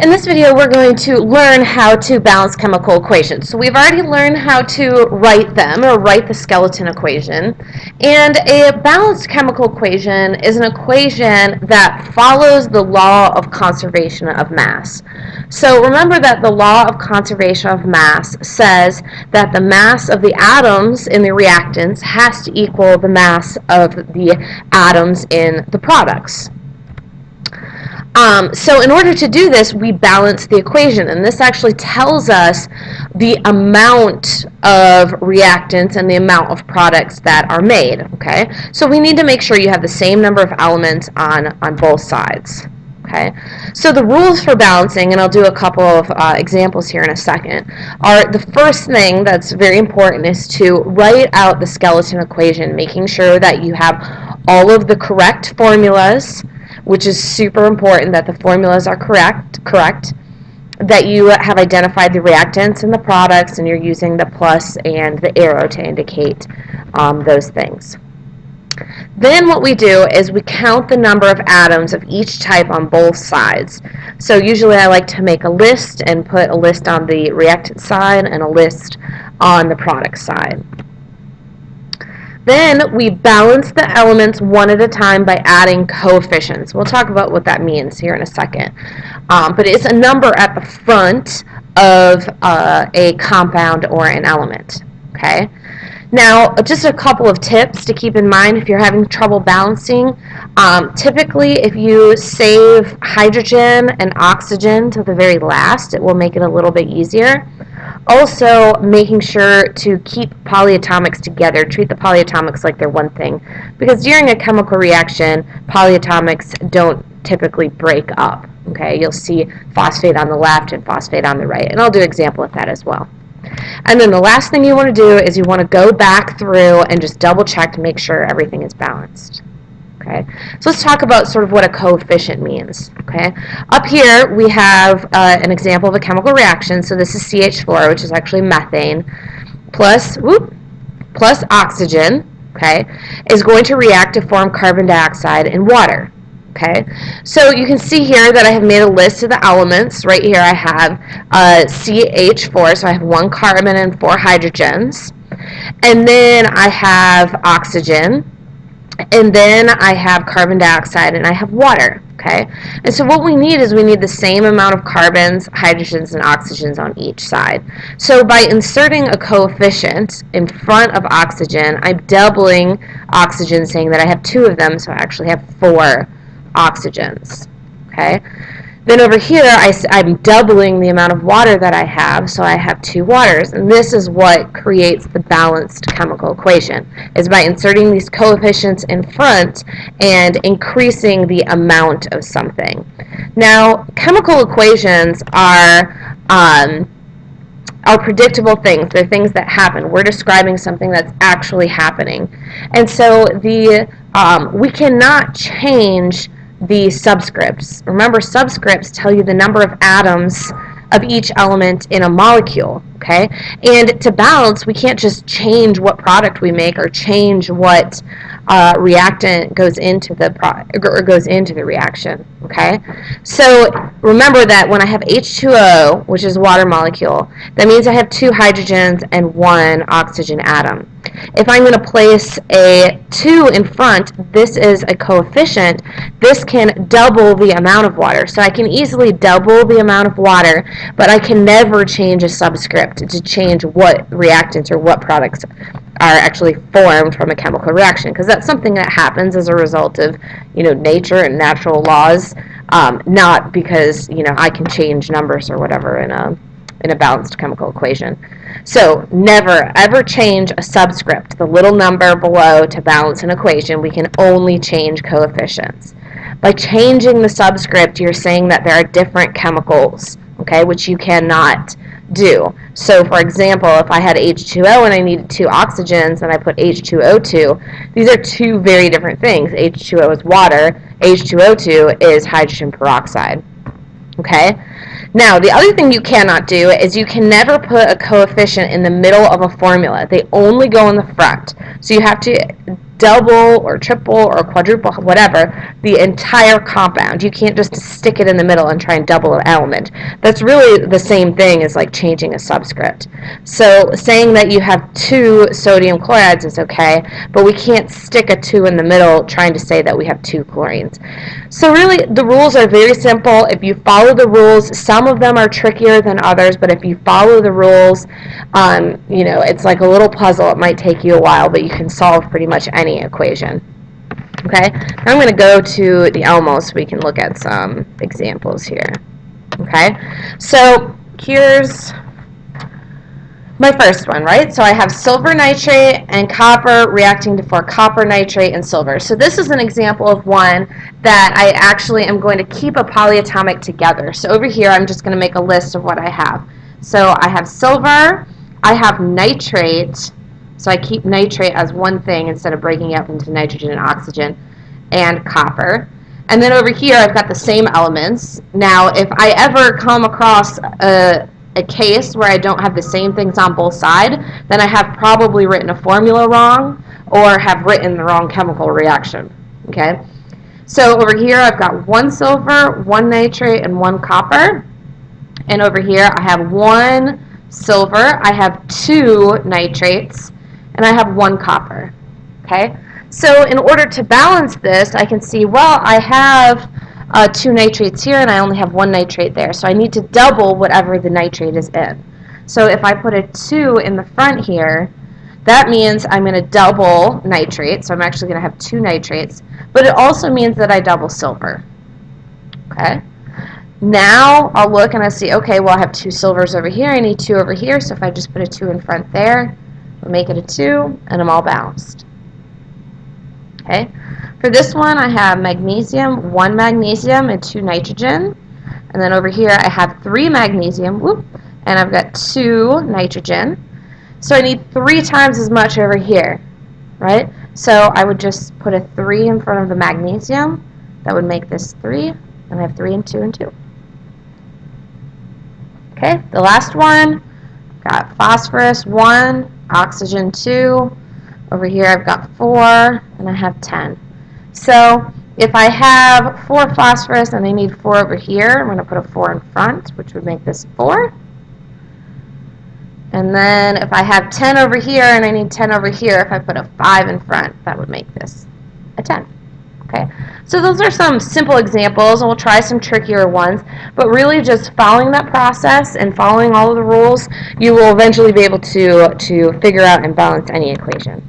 In this video, we're going to learn how to balance chemical equations. So we've already learned how to write them, or write the skeleton equation. And a balanced chemical equation is an equation that follows the law of conservation of mass. So remember that the law of conservation of mass says that the mass of the atoms in the reactants has to equal the mass of the atoms in the products. So in order to do this, we balance the equation, and this actually tells us the amount of reactants and the amount of products that are made, okay? So we need to make sure you have the same number of elements on both sides, okay? So the rules for balancing, and I'll do a couple of examples here in a second, are the first thing that's very important is to write out the skeleton equation, making sure that you have all of the correct formulas, which is super important that the formulas are correct, that you have identified the reactants and the products, and you're using the plus and the arrow to indicate those things. Then what we do is we count the number of atoms of each type on both sides. So usually I like to make a list and put a list on the reactant side and a list on the product side. Then we balance the elements one at a time by adding coefficients. We'll talk about what that means here in a second. But it's a number at the front of a compound or an element. Okay. Now, just a couple of tips to keep in mind if you're having trouble balancing. Typically, if you save hydrogen and oxygen to the very last, it will make it a little bit easier. Also, making sure to keep polyatomics together. Treat the polyatomics like they're one thing. Because during a chemical reaction, polyatomics don't typically break up. Okay, you'll see phosphate on the left and phosphate on the right. And I'll do an example of that as well. And then the last thing you want to do is you want to go back through and just double check to make sure everything is balanced. Okay, so let's talk about sort of what a coefficient means. Okay, up here we have an example of a chemical reaction. So this is CH4, which is actually methane, plus oxygen. Okay, is going to react to form carbon dioxide and water. Okay, so you can see here that I have made a list of the elements. Right here I have CH4, so I have 1 carbon and 4 hydrogens. And then I have oxygen. And then I have carbon dioxide and I have water. Okay, and so what we need is we need the same amount of carbons, hydrogens, and oxygens on each side. So by inserting a coefficient in front of oxygen, I'm doubling oxygen, saying that I have 2 of them, so I actually have 4 oxygens. Okay, then over here I'm doubling the amount of water that I have, so I have 2 waters, and this is what creates the balanced chemical equation, is by inserting these coefficients in front and increasing the amount of something. Now, chemical equations are predictable things. They're things that happen. We're describing something that's actually happening, and so we cannot change the subscripts. Remember, subscripts tell you the number of atoms of each element in a molecule, okay? And to balance, we can't just change what product we make or change what reactant goes into the reaction, okay? So remember that when I have H2O, which is water molecule, that means I have 2 hydrogens and 1 oxygen atom. If I'm going to place a 2 in front, this is a coefficient. This can double the amount of water. So I can easily double the amount of water, but I can never change a subscript to change what reactants or what products are actually formed from a chemical reaction, because that's something that happens as a result of, nature and natural laws, not because, I can change numbers or whatever in a balanced chemical equation. So never ever change a subscript, the little number below, to balance an equation. We can only change coefficients. By changing the subscript, you're saying that there are different chemicals, okay, which you cannot do. So for example, if I had H2O and I needed 2 oxygens and I put H2O2, these are 2 very different things. H2O is water, H2O2 is hydrogen peroxide. Okay? Now, the other thing you cannot do is you can never put a coefficient in the middle of a formula. They only go in the front. So you have to double or triple or quadruple, whatever, the entire compound. You can't just stick it in the middle and try and double an element. That's really the same thing as like changing a subscript. So saying that you have 2 sodium chlorides is okay, but we can't stick a 2 in the middle trying to say that we have 2 chlorines. So really, the rules are very simple. If you follow the rules, some of them are trickier than others, but if you follow the rules, it's like a little puzzle. It might take you a while, but you can solve pretty much any equation. Okay, now I'm going to go to the Elmo so we can look at some examples here. Okay, so here's my first one, right? So I have silver nitrate and copper reacting to form copper nitrate and silver. So this is an example of one that I actually am going to keep a polyatomic together. So over here I'm just going to make a list of what I have. So I have silver, I have nitrate, so I keep nitrate as one thing instead of breaking it up into nitrogen and oxygen, and copper. And then over here I've got the same elements. Now if I ever come across a case where I don't have the same things on both sides, then I have probably written a formula wrong or have written the wrong chemical reaction. Okay? So over here I've got 1 silver, 1 nitrate, and 1 copper. And over here I have 1 silver, I have 2 nitrates, and I have 1 copper. Okay? So in order to balance this, I can see, well, I have 2 nitrates here and I only have 1 nitrate there. So I need to double whatever the nitrate is in. So if I put a 2 in the front here, that means I'm going to double nitrate. So I'm actually going to have 2 nitrates. But it also means that I double silver. Okay? Now I'll look and I'll see, okay, well I have 2 silvers over here. I need 2 over here. So if I just put a 2 in front there, I'll make it a 2 and I'm all balanced. Okay? For this one, I have magnesium, 1 magnesium, and 2 nitrogen. And then over here, I have 3 magnesium, and I've got 2 nitrogen. So I need 3 times as much over here, right? So I would just put a 3 in front of the magnesium. That would make this 3, and I have 3 and 2 and 2. Okay, the last one, I've got phosphorus, 1, oxygen, 2. Over here, I've got 4, and I have 10. So if I have 4 phosphorus and I need 4 over here, I'm going to put a 4 in front, which would make this 4. And then if I have 10 over here and I need 10 over here, if I put a 5 in front, that would make this a 10. Okay, so those are some simple examples, and we'll try some trickier ones, but really just following that process and following all of the rules, you will eventually be able to figure out and balance any equation.